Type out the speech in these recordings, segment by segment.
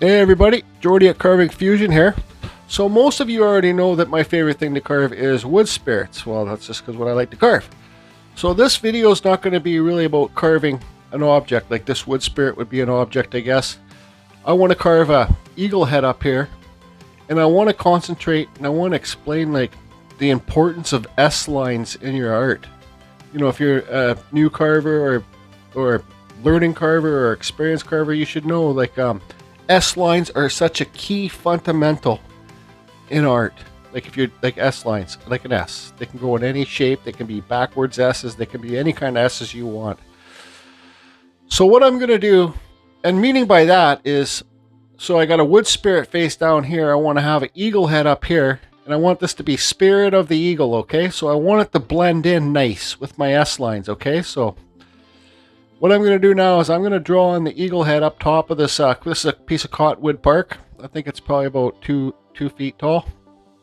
Hey everybody, Jordy at Carving Fusion here. So most of you already know that my favorite thing to carve is wood spirits. Well, that's just because what I like to carve. So this video is not going to be really about carving an object, like this wood spirit would be an object, I guess. I want to carve a eagle head up here, and I want to concentrate and I want to explain like the importance of S lines in your art. You know, if you're a new carver or learning carver or experienced carver, you should know like S lines are such a key fundamental in art. Like if you're like S lines, like an S, they can go in any shape. They can be backwards S's. They can be any kind of S's you want. So what I'm going to do, and meaning by that is, so I got a wood spirit face down here. I want to have an eagle head up here, and I want this to be spirit of the eagle, okay? So I want it to blend in nice with my S lines, okay? So what I'm going to do now is I'm going to draw on the eagle head up top of this. This is a piece of cottonwood bark. I think it's probably about two feet tall,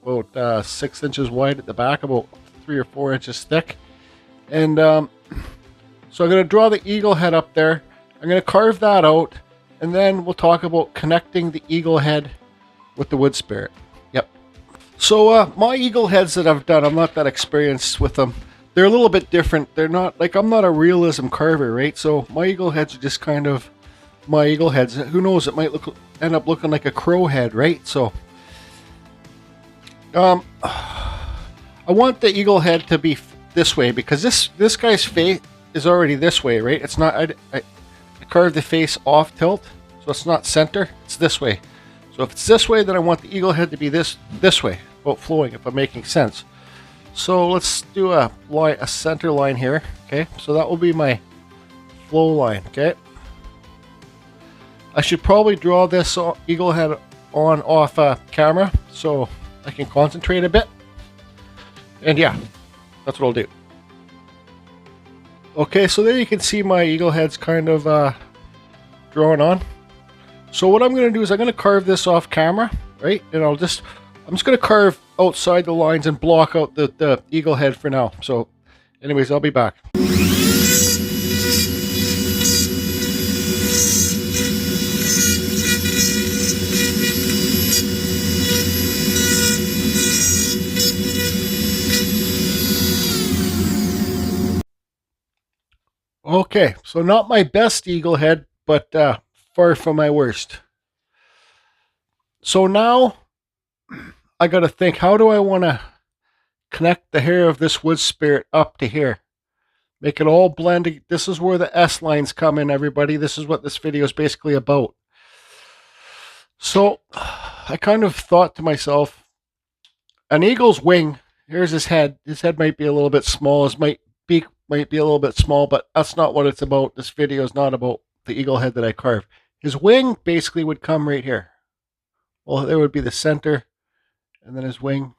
about 6 inches wide at the back, about 3 or 4 inches thick. And so I'm going to draw the eagle head up there. I'm going to carve that out, and then we'll talk about connecting the eagle head with the wood spirit. Yep. So my eagle heads that I've done, I'm not that experienced with them. They're a little bit different. They're not like, I'm not a realism carver, right? So my eagle heads are just kind of my eagle heads. Who knows? It might end up looking like a crow head, right? So I want the eagle head to be this way because this guy's face is already this way, right? It's not. I carved the face off tilt, so it's not center. It's this way. So if it's this way, then I want the eagle head to be this way, about flowing. If I'm making sense. So let's do a center line here, okay? So that will be my flow line, okay? I should probably draw this eagle head on off camera so I can concentrate a bit. And yeah, that's what I'll do. Okay, so there you can see my eagle head's kind of drawn on. So what I'm going to do is I'm going to carve this off camera, right? And I'm just going to carve outside the lines and block out the eagle head for now. So anyways, I'll be back. Okay, so not my best eagle head, but far from my worst. So now I got to think, how do I want to connect the hair of this wood spirit up to here? Make it all blend. This is where the S lines come in, everybody. This is what this video is basically about. So I kind of thought to myself, an eagle's wing, here's his head. His head might be a little bit small. His beak might be a little bit small, but that's not what it's about. This video is not about the eagle head that I carved. His wing basically would come right here. Well, there would be the center. And then his wing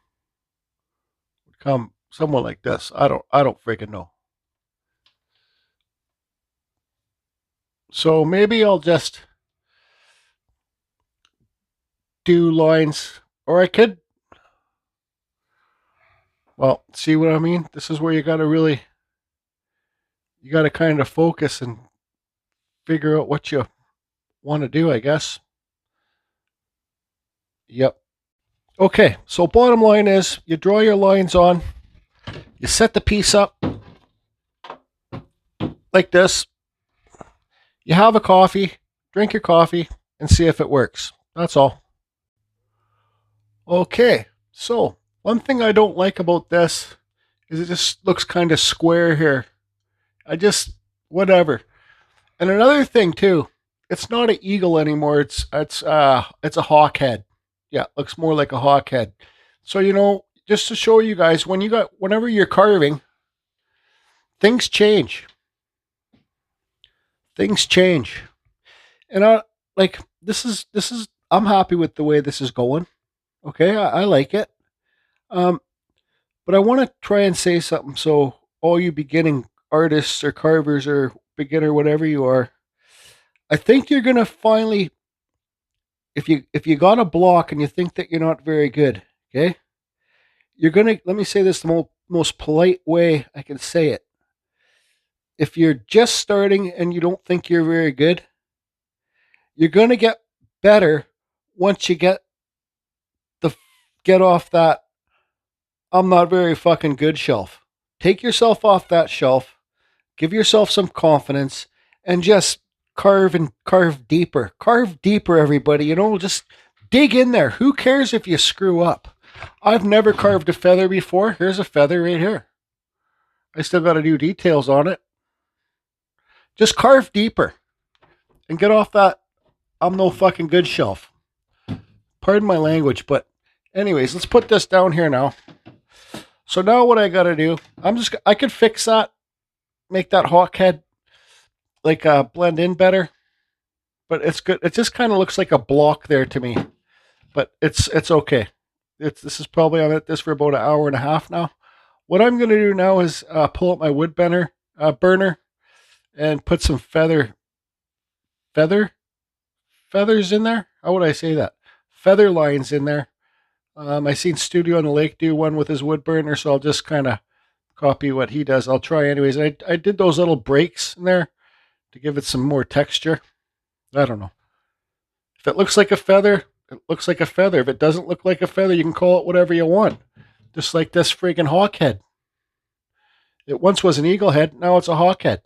would come somewhat like this. I don't freaking know. So maybe I'll just do lines, or I could, well, see what I mean? This is where you got to kind of focus and figure out what you want to do, I guess. Yep. Okay, so bottom line is you draw your lines on, you set the piece up like this, you have a coffee, drink your coffee, and see if it works. That's all. Okay, so one thing I don't like about this is it just looks kind of square here. Whatever. And another thing too, it's not an eagle anymore, it's a hawk head. Yeah, it looks more like a hawk head. So, you know, just to show you guys, whenever you're carving, things change. Things change. And I'm happy with the way this is going. Okay, I like it. But I want to try and say something so all you beginning artists or carvers or beginner, whatever you are, I think you're going to finally, if you got a block and you think that you're not very good, okay, you're going to, let me say this the most polite way I can say it. If you're just starting and you don't think you're very good, you're going to get better once you get off that I'm not very fucking good shelf. Take yourself off that shelf, give yourself some confidence, and just carve deeper. Carve deeper, everybody. You know, just dig in there. Who cares if you screw up? I've never carved a feather before. Here's a feather right here. I still got to do details on it. Just carve deeper and get off that I'm no fucking good shelf. Pardon my language, but anyways, let's put this down here now. So now what I got to do, I could fix that, make that hawk head like blend in better, but it's good. It just kind of looks like a block there to me, but it's okay. This is probably on this for about an hour and a half now. What I'm going to do now is pull up my wood burner and put some feathers in there. How would I say that? Feather lines in there. I seen Studio on the Lake do one with his wood burner, so I'll just kind of copy what he does. I'll try anyways. I did those little breaks in there to give it some more texture. I don't know. If it looks like a feather, it looks like a feather. If it doesn't look like a feather, you can call it whatever you want. Just like this friggin' hawk head. It once was an eagle head, now it's a hawk head.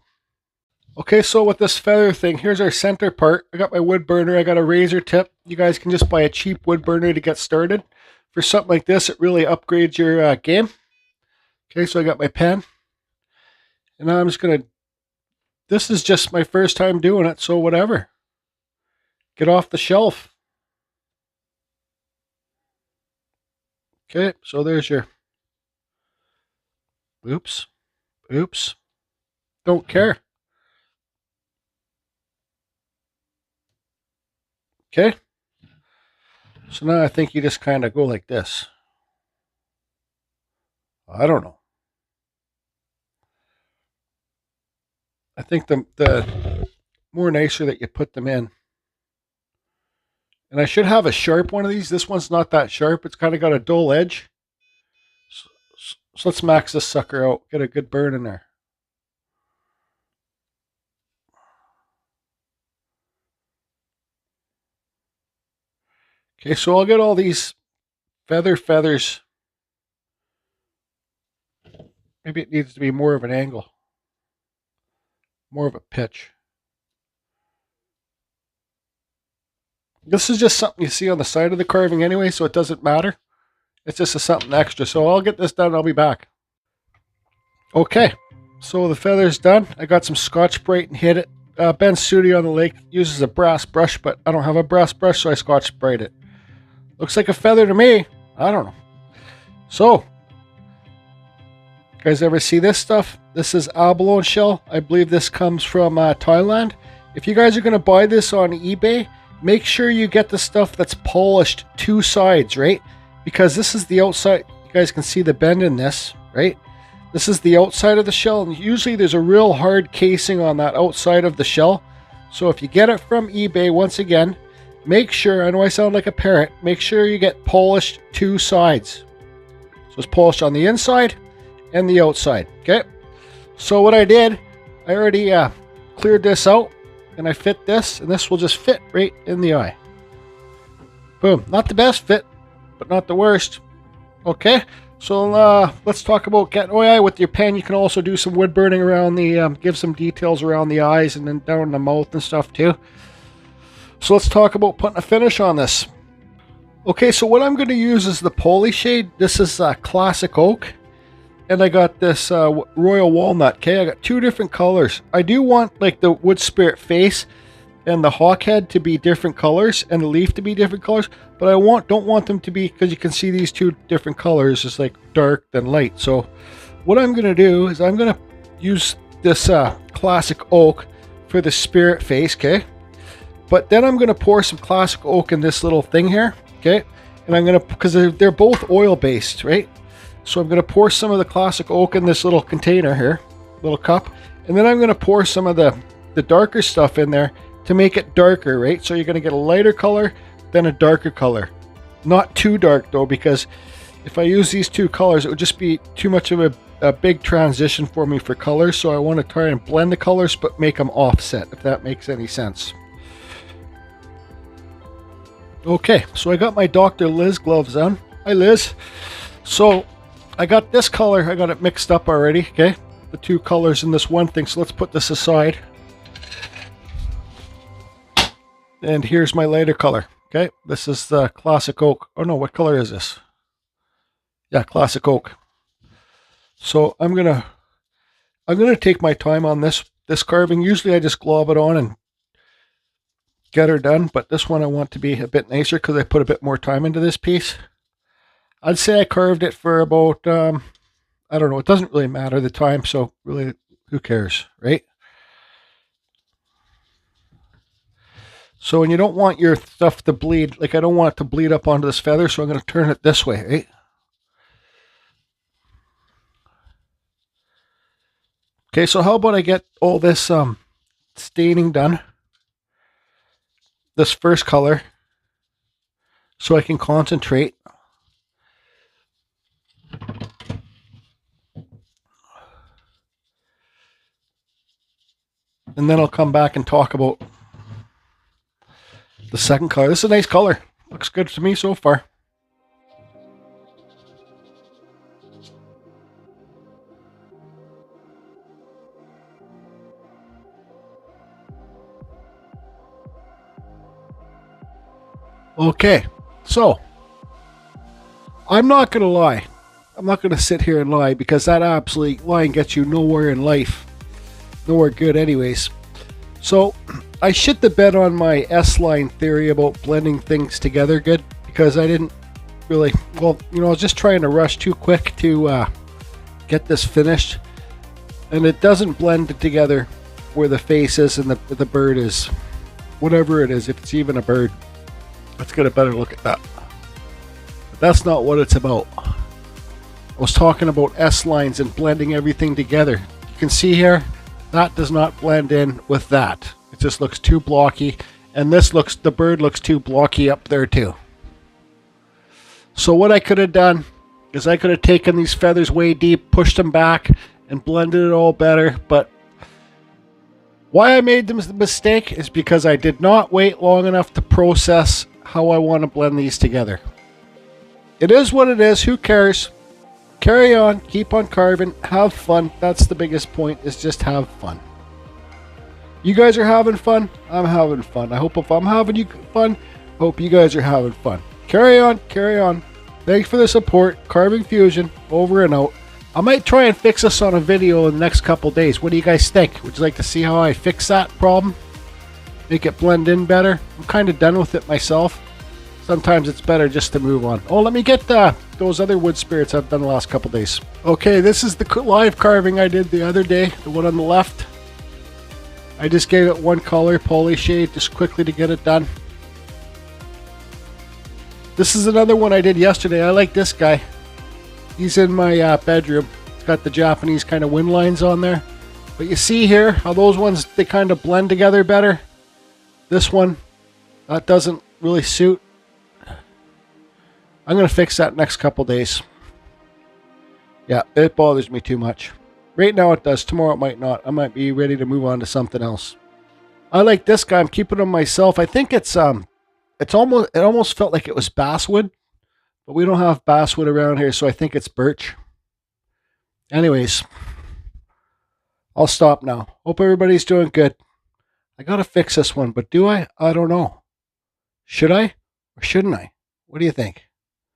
Okay, so with this feather thing, here's our center part. I got my wood burner, I got a razor tip. You guys can just buy a cheap wood burner to get started. For something like this, it really upgrades your game. Okay, so I got my pen. And now I'm just going to... This is just my first time doing it, so whatever. Get off the shelf. Okay, so there's your... Oops. Oops. Don't care. Okay. So now I think you just kind of go like this. I don't know. I think the more nicer that you put them in. And I should have a sharp one of these. This one's not that sharp. It's kind of got a dull edge. So let's max this sucker out. Get a good burn in there. Okay, so I'll get all these feathers. Maybe it needs to be more of an angle. More of a pitch. This is just something you see on the side of the carving anyway, so it doesn't matter. It's just something extra. So I'll get this done and I'll be back. Okay, so the feather's done. I got some Scotch-Brite and hit it. Ben's Studio on the Lake uses a brass brush, but I don't have a brass brush, so I Scotch-Brite it. Looks like a feather to me. I don't know. So, you guys ever see this stuff? This is abalone shell. I believe this comes from Thailand. If you guys are going to buy this on eBay, make sure you get the stuff that's polished two sides, right? Because this is the outside. You guys can see the bend in this, right? This is the outside of the shell, and usually there's a real hard casing on that outside of the shell. So if you get it from eBay, once again, make sure, I know I sound like a parrot, make sure you get polished two sides. So it's polished on the inside and the outside, okay? So what I did, I already cleared this out, and I fit this, and this will just fit right in the eye. Boom. Not the best fit, but not the worst. Okay, so let's talk about getting, oh yeah, with your pen, you can also do some wood burning around the, give some details around the eyes and then down the mouth and stuff too. So let's talk about putting a finish on this. Okay, so what I'm going to use is the poly shade. This is classic oak. And I got this royal walnut. Okay, I got two different colors. I do want like the wood spirit face and the hawk head to be different colors and the leaf to be different colors, but I don't want them to be, because you can see these two different colors, it's like dark then light. So what I'm going to do is I'm going to use this classic oak for the spirit face, okay? But then I'm going to pour some classic oak in this little thing here, okay? And I'm going to, because they're both oil based, right? So I'm going to pour some of the classic oak in this little container here, little cup, and then I'm going to pour some of the darker stuff in there to make it darker, right? So you're going to get a lighter color, then a darker color. Not too dark though, because if I use these two colors, it would just be too much of a big transition for me for colors. So I want to try and blend the colors, but make them offset, if that makes any sense. Okay, so I got my Dr. Liz gloves on. Hi, Liz. So I got this color. I got it mixed up already. Okay, the two colors in this one thing. So let's put this aside. And here's my lighter color. Okay, this is the classic oak. Oh no, what color is this? Yeah, classic oak. So I'm gonna take my time on this carving. Usually I just glob it on and get her done, but this one I want to be a bit nicer because I put a bit more time into this piece. I'd say I carved it for about I don't know, it doesn't really matter the time, so really who cares, right? So when you don't want your stuff to bleed, like I don't want it to bleed up onto this feather, so I'm going to turn it this way, right? Okay, so how about I get all this staining done, this first color, so I can concentrate. And then I'll come back and talk about the second color. This is a nice color. Looks good to me so far. Okay, so I'm not going to lie. I'm not going to sit here and lie because that absolutely lying gets you nowhere in life. Nowhere good anyways. So I shit the bed on my S-line theory about blending things together good because I didn't really, well, you know, I was just trying to rush too quick to get this finished. And it doesn't blend together where the face is and the bird is. Whatever it is, if it's even a bird. Let's get a better look at that. But that's not what it's about. I was talking about S-lines and blending everything together. You can see here, that does not blend in with that. It just looks too blocky. And this looks, the bird looks too blocky up there too. So what I could have done is I could have taken these feathers way deep, pushed them back, and blended it all better. But why I made the mistake is because I did not wait long enough to process how I want to blend these together. It is what it is. Who cares? Carry on. Keep on carving. Have fun. That's the biggest point, is just have fun. You guys are having fun. I'm having fun. I hope if I'm having fun, hope you guys are having fun. Carry on. Carry on. Thanks for the support. Carving Fusion. Over and out. I might try and fix this on a video in the next couple days. What do you guys think? Would you like to see how I fix that problem? Make it blend in better? I'm kind of done with it myself. Sometimes it's better just to move on. Oh, let me get those other wood spirits I've done the last couple days. Okay, this is the live carving I did the other day. The one on the left. I just gave it one color, poly shade, just quickly to get it done. This is another one I did yesterday. I like this guy. He's in my bedroom. It's got the Japanese kind of wind lines on there. But you see here how those ones, they kind of blend together better. This one, that doesn't really suit. I'm going to fix that next couple days. Yeah, it bothers me too much. Right now it does. Tomorrow it might not. I might be ready to move on to something else. I like this guy. I'm keeping him myself. I think it almost felt like it was basswood. But we don't have basswood around here, so I think it's birch. Anyways, I'll stop now. Hope everybody's doing good. I gotta fix this one, but do I? I don't know. Should I or shouldn't I? What do you think?